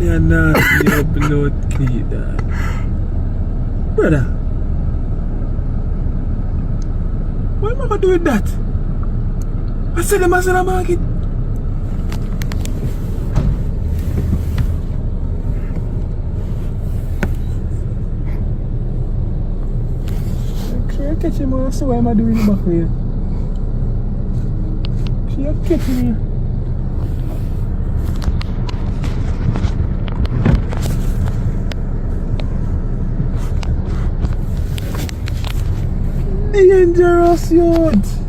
You're not your blood cleaner. Brother. Why am I going to do with that? I sell them as in the market. She catch him and see what am I doing in the back here. She catch me. Dangerous youth.